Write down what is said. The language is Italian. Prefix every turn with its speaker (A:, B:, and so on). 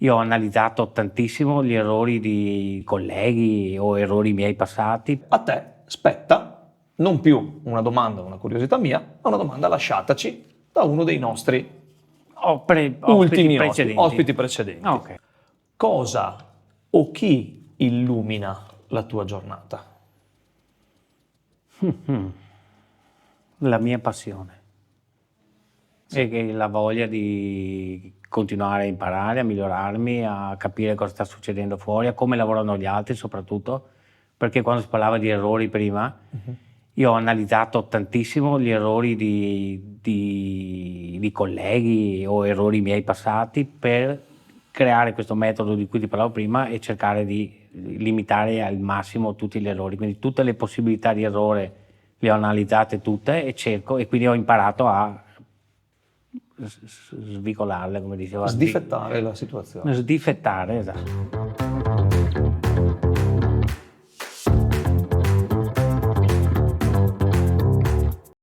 A: Io ho analizzato tantissimo gli errori di colleghi o errori miei passati.
B: A te spetta non più una domanda, una curiosità mia, ma una domanda lasciataci da uno dei nostri ultimi ospiti precedenti.
A: Ok.
B: Cosa o chi illumina la tua giornata?
A: La mia passione. E la voglia di continuare a imparare, a migliorarmi, a capire cosa sta succedendo fuori, a come lavorano gli altri soprattutto, perché quando si parlava di errori prima, io ho analizzato tantissimo gli errori di colleghi o errori miei passati per creare questo metodo di cui ti parlavo prima e cercare di limitare al massimo tutti gli errori, quindi tutte le possibilità di errore le ho analizzate tutte e cerco, e quindi ho imparato a svicolarle, come diceva.
B: Sdifettare la situazione.
A: Sdifettare, esatto.